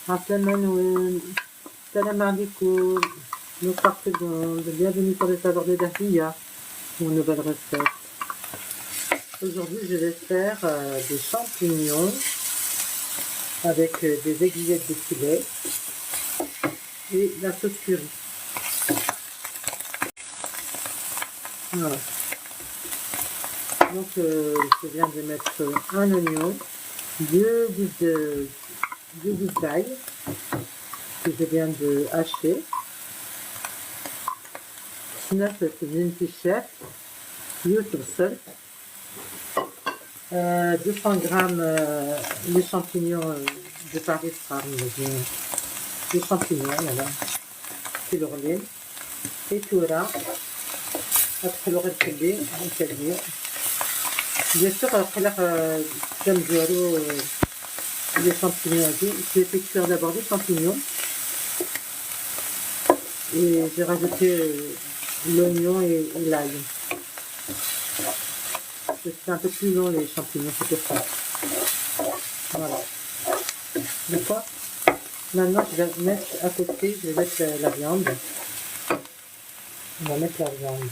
Assalamu salam alaikum, nos secondes, bienvenue sur le saveur de Dahlia, pour une nouvelle recette. Aujourd'hui, je vais faire des champignons avec des aiguillettes de poulet et la sauce curry. Voilà. Donc, je viens de mettre un oignon, deux gousses d'ail que je viens de hacher, 9 زنت الشاف يوتر سلق 200 grammes les champignons de Paris les champignons voilà في الغليل التورة أدخلوا غير الكبير الكبير bien sûr après كنزورو les champignons هادي je vais cuire d'abord les champignons et j'ai rajouté l'oignon et l'ail. C'est un peu plus long les champignons, c'est pour ça. Voilà. D'accord. Maintenant je vais mettre à côté, je vais mettre la viande. On va mettre la viande.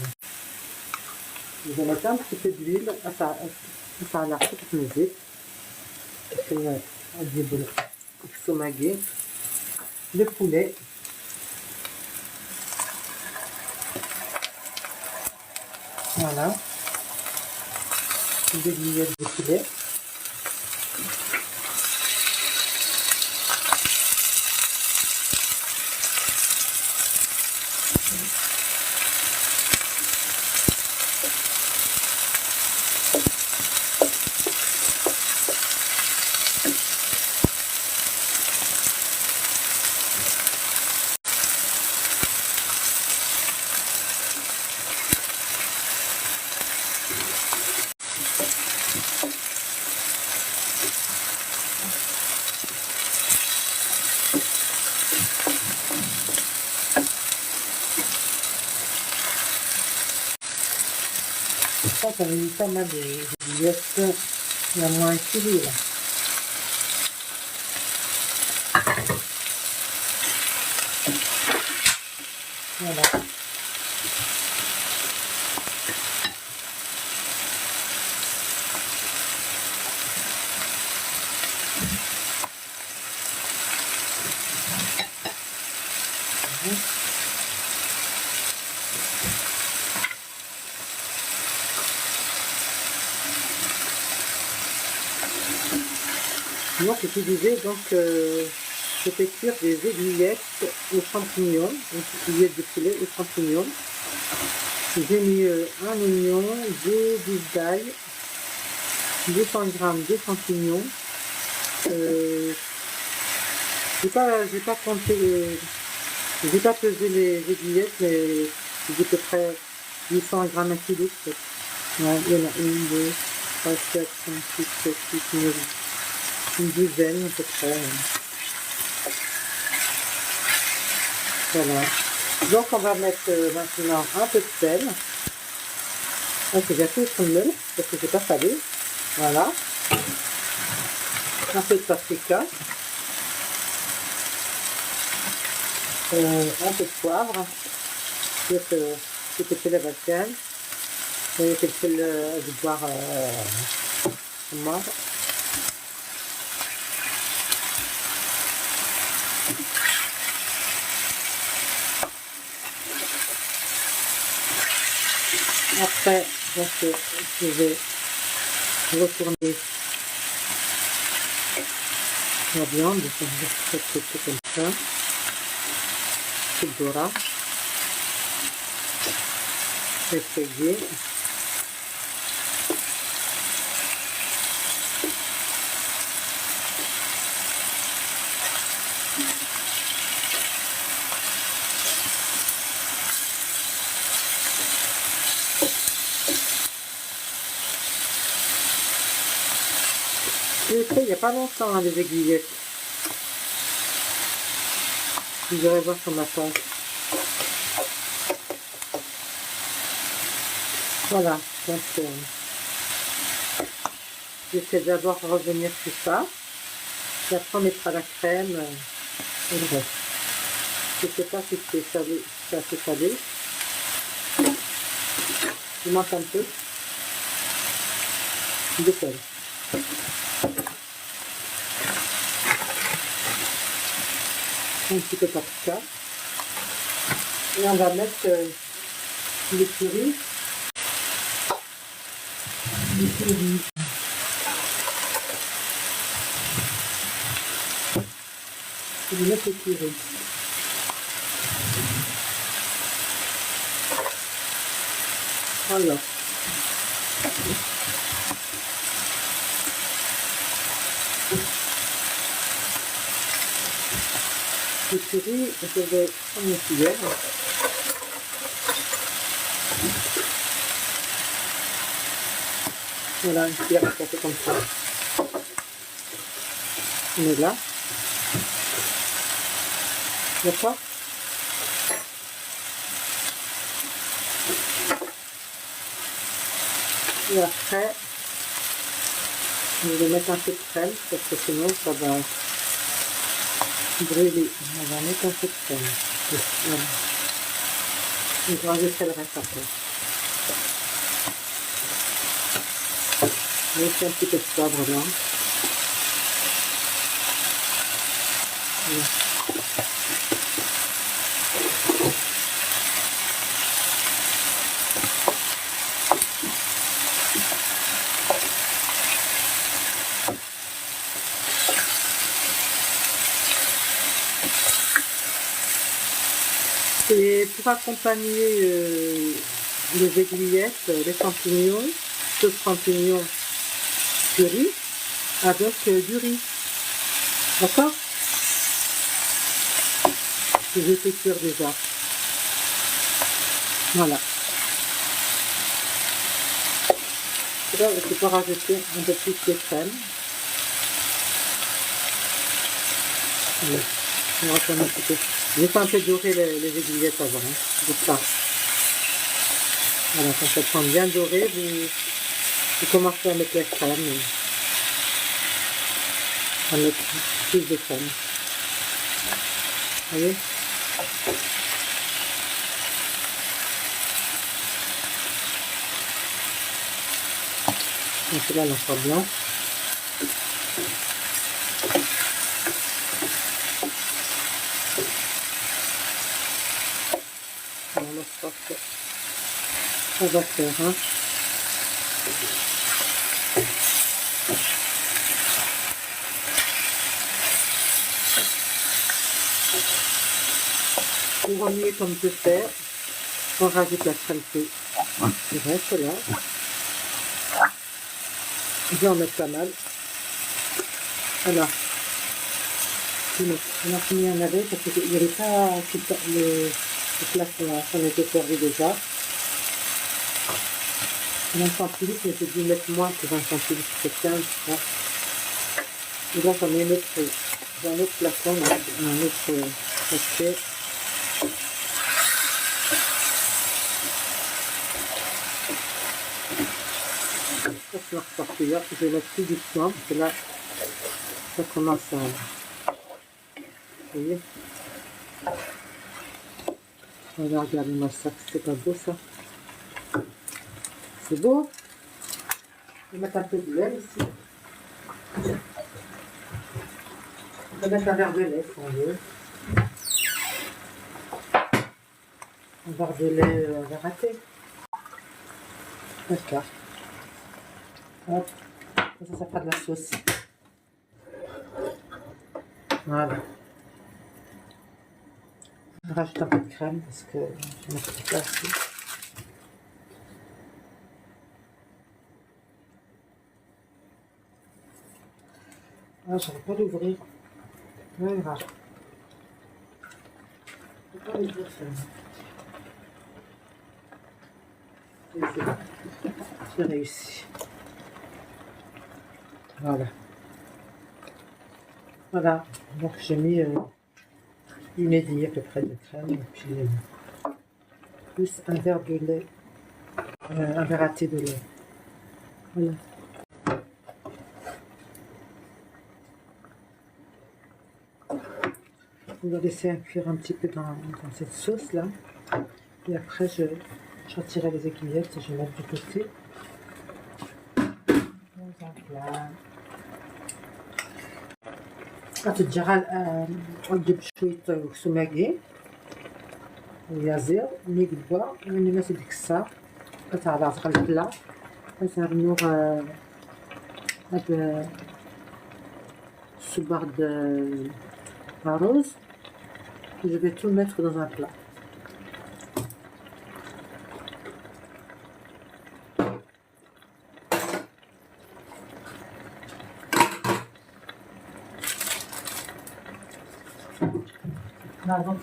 Je vais mettre un petit peu d'huile à la petite musique. Le poulet. Voilà. Des aiguillettes de poulet. Ça, ça met pas mal de aiguillettes, il y a moins filé là. Voilà. Donc, je disais, donc, je fais cuire des aiguillettes aux champignons, des aiguillettes de poulet aux champignons. J'ai mis un oignon, deux gousses d'ail, 200 grammes de champignons. J'ai pas compté, j'ai pas pesé les aiguillettes, mais j'ai à peu près 800 grammes à kilo peut-être. Ouais, il y en a une, deux, trois, quatre, cinq, six, sept, huit, neuf. Une dizaine à peu près. Voilà. Donc on va mettre maintenant un peu de sel. Donc j'ai fait son meule parce que c'est pas salé. Voilà. Un peu de paprika. Un peu de poivre. C'est la bacane. Et c'est le boire moi. Après, donc, je vais retourner la viande, je vais faire comme ça, c'est dora, essayer. J'ai fait il n'y a pas longtemps hein, les aiguillettes. Vous allez voir sur ma page. Voilà, donc j'essaie d'abord revenir tout ça. Et après on mettra la crème et le reste. Je ne sais pas si c'est salé, c'est assez salé. Il manque un peu de sel. Un petit peu de paprika. Et on va mettre le curry. Le curry. Je vais mettre le curry. Voilà. Le curry, je vais prendre une cuillère. Voilà, une cuillère à café comme ça. On est là. D'accord? Et après, je vais mettre un peu de crème parce que sinon ça va brûler. On va mettre un peu de crème. Voilà. Je rajouterai le reste après. Je vais faire un petit peu de poivre là. Voilà. Et pour accompagner les aiguillettes, les champignons, sauce champignons curry avec du riz. D'accord? Que j'ai fait cuire déjà. Voilà. Et là, je peux rajouter un peu plus de crème. Voilà. On va faire un petit peu. J'ai fait un peu dorer les aiguillettes avant, hein, de ça. Voilà, quand ça prend bien doré, vous commencez à mettre la crème. À mettre plus de crème. Vous voyez? Donc là, on sera blanc. On va faire, on va faire, hein. Pour remuer comme je fais, on rajoute la crème qui reste là. Je vais en mettre pas mal. Voilà. On a fini un navet parce qu'il n'y avait pas tout le plat qu'on était servi déjà. 20 centilitres, mais j'ai dû mettre moins que 20 centilitres, c'est 15. Là. Et là, j'en ai un autre flacon, un autre sachet. Ça, c'est reparti là. Je vais mettre plus doucement parce que là, ça commence à. Vous voyez? Voilà, regardez-moi ça, c'est pas beau ça. C'est beau. Je vais mettre un peu de lait ici. On va mettre un verre de lait si on veut. Un verre de lait raté. D'accord. Hop. Ça fera de la sauce. Voilà. Je rajoute un peu de crème parce que je vais mettre ça aussi. Ah, j'arrive pas l'ouvrir. Ouais, grave. Je peux pas l'ouvrir celle-là. J'ai réussi. Voilà. Voilà. Donc j'ai mis une aiguille à peu près de crème et puis plus un verre de lait, un verre à thé de lait. Voilà. On va laisser cuire un petit peu dans cette sauce là. Et après, je retirerai les aiguillettes et je vais mettre du côté. Dans un plat. هتتجعل أجيب شوية سماقي ويازير نقبا يعني ما ديك الساعة كتعلى على البلا كنعملو هاد الصباغ د الرز. Je vais tout mettre dans un plat. Là, donc,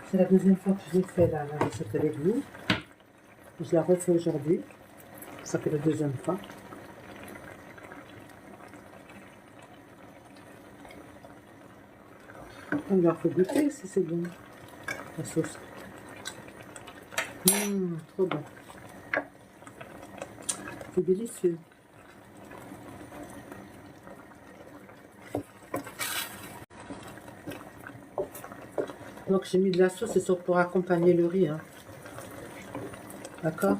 c'est la deuxième fois que je fais la recette avec vous. Je la refais aujourd'hui. Ça fait la deuxième fois. On leur fait goûter si c'est bon. La sauce. Trop bon. C'est délicieux. Donc j'ai mis de la sauce, c'est sûr pour accompagner le riz. Hein. D'accord?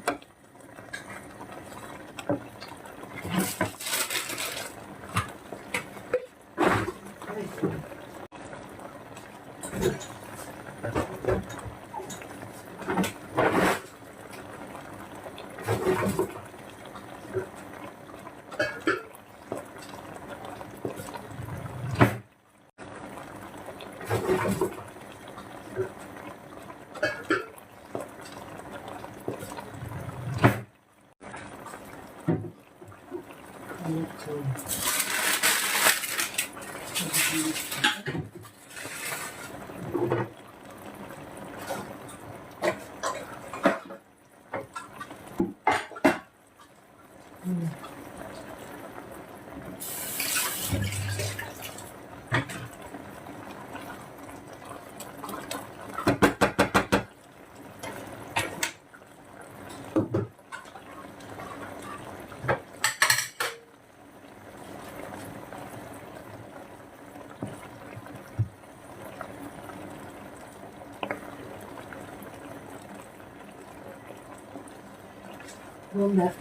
On va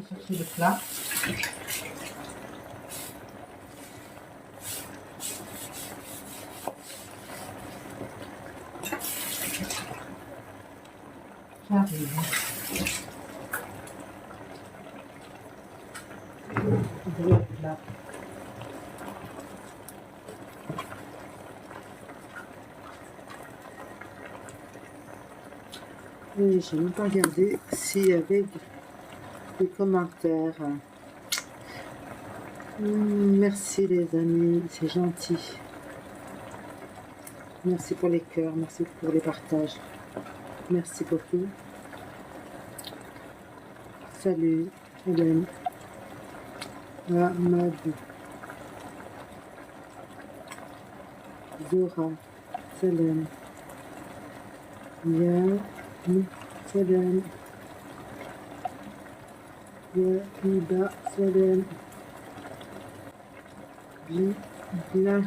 chercher le plat. J'arrive. Le plat. Et je n'ai même pas regardé s'il y avait des commentaires. Merci les amis, c'est gentil. Merci pour les cœurs, merci pour les partages. Merci beaucoup. Salut, Hélène. Amadou. Zora. Salam. Salam. Yahiba. Salam. Bla.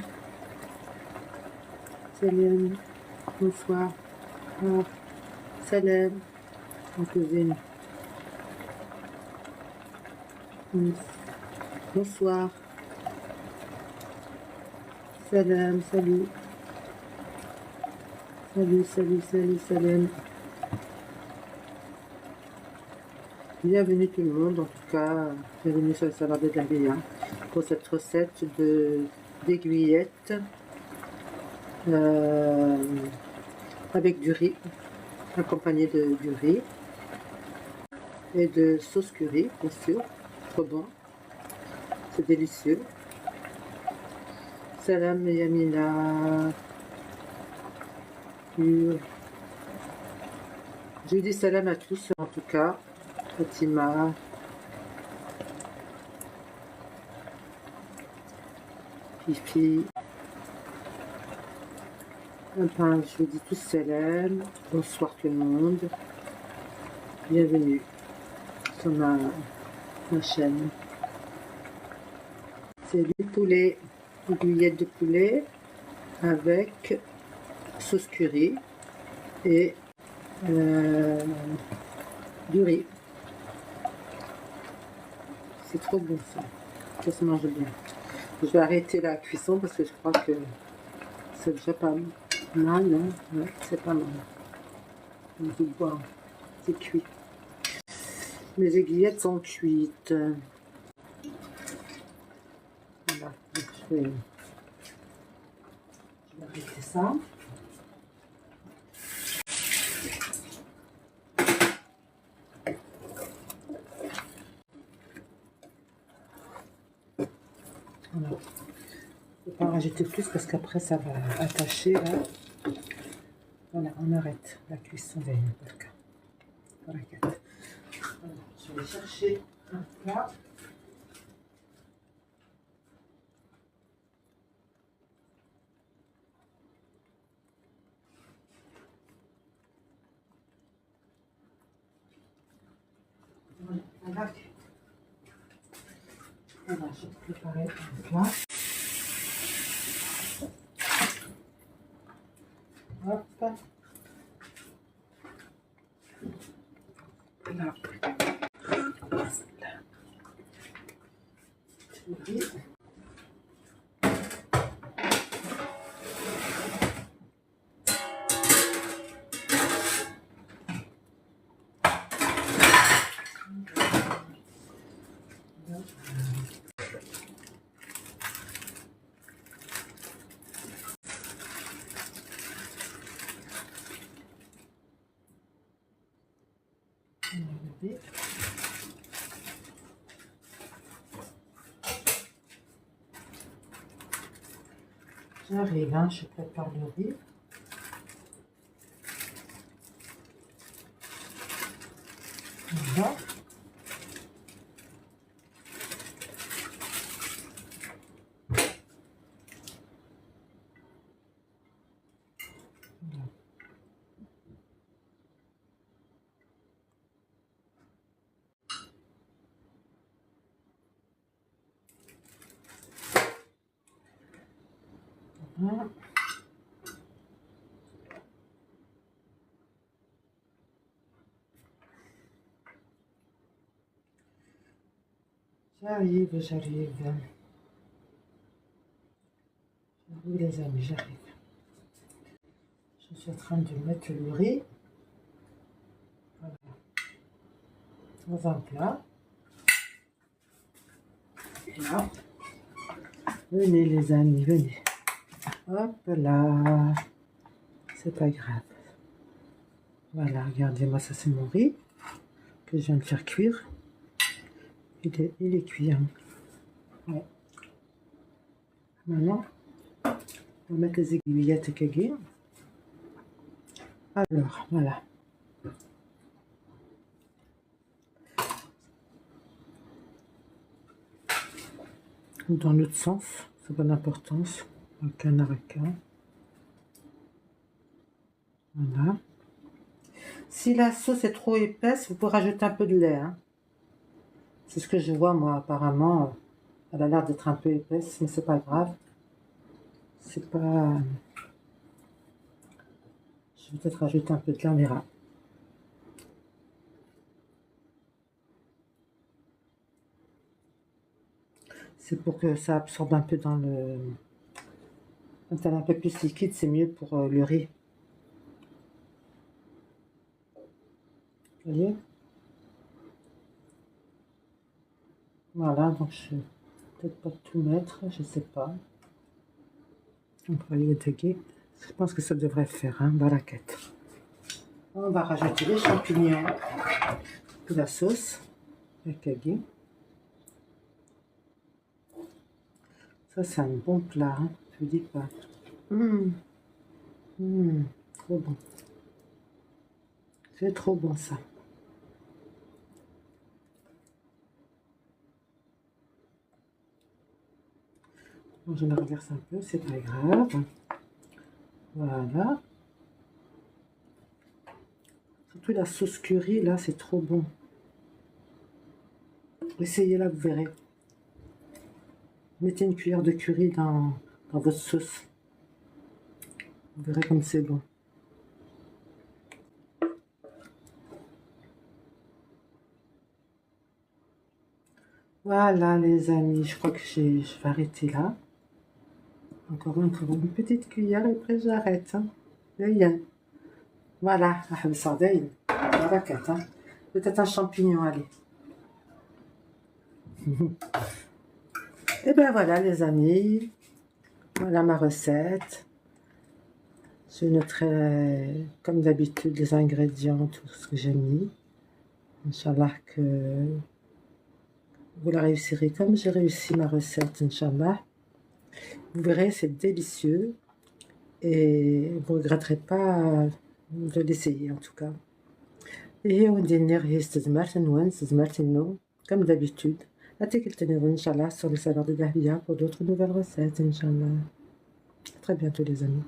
Salam. Bonsoir. Salam. Ma cousine. Bonsoir. Salam, salut. Salut, salam. Bienvenue tout le monde, en tout cas, bienvenue sur le salade de Gambia pour cette recette d'aiguillettes avec du riz, accompagné du riz et de sauce curry, bien sûr, trop bon, c'est délicieux. Salam Yamina. Je dis salam à tous en tout cas. Fatima. Fifi. Enfin, je vous dis tous salam. Bonsoir tout le monde. Bienvenue sur ma chaîne. C'est du poulet, aiguillettes de poulet avec sauce curry et du riz. C'est trop bon ça. Ça se mange bien. Je vais arrêter la cuisson parce que je crois que c'est déjà pas mal. Hein? Ouais, c'est pas mal. Je vois, c'est cuit. Mes aiguillettes sont cuites. Voilà, donc je vais arrêter ça. Voilà. Je ne vais pas en rajouter plus parce qu'après ça va attacher là. Voilà, on arrête la cuisson des burkas. Voilà, je vais chercher un plat. Voilà, je vais préparer un plat. Hop. Là. J'arrive, hein, je prépare le riz. Voilà. Voilà. J'arrive. J'arrive les amis, j'arrive. Je suis en train de mettre le riz. Voilà. Dans un plat. Et là, venez les amis, venez. Hop là. C'est pas grave. Voilà, regardez-moi, ça c'est mon riz que je viens de faire cuire. Il est cuit. Hein. Ouais. Maintenant, on va mettre les aiguillettes kagé. Alors, voilà. Ou dans l'autre sens, c'est pas d'importance. Aucun arakan. Voilà. Si la sauce est trop épaisse, vous pouvez rajouter un peu de lait. Hein. C'est ce que je vois moi apparemment. Elle a l'air d'être un peu épaisse, mais c'est pas grave. C'est pas. Je vais peut-être rajouter un peu de lait, on verra. C'est pour que ça absorbe un peu dans le. Quand elle est un peu plus liquide, c'est mieux pour le riz. Vous voyez? Voilà, donc je vais peut-être pas tout mettre, je sais pas. Donc, vous voyez le tagué. Je pense que ça devrait faire, hein, baraquette. On va rajouter les champignons de la sauce, le kagé. Ça, c'est un bon plat, hein, je vous dis pas. Trop bon. C'est trop bon, ça. Bon, je me reverse un peu, c'est pas grave. Voilà. Surtout la sauce curry, là, c'est trop bon. Essayez-la, vous verrez. Mettez une cuillère de curry dans votre sauce. Vous verrez comme c'est bon. Voilà les amis, je crois que je vais arrêter là. Encore une petite cuillère et après j'arrête. Hein. Voilà, peut-être un champignon, allez. Et ben voilà les amis, voilà ma recette. Je noterai comme d'habitude les ingrédients, tout ce que j'ai mis. Inch'Allah que vous la réussirez comme j'ai réussi ma recette, Inch'Allah. Vous verrez, c'est délicieux et vous ne regretterez pas de l'essayer en tout cas. Et au dîner, comme d'habitude. Inch'Allah sur le salon de Dahlia pour d'autres nouvelles recettes, Inch'Allah. À très bientôt les amis.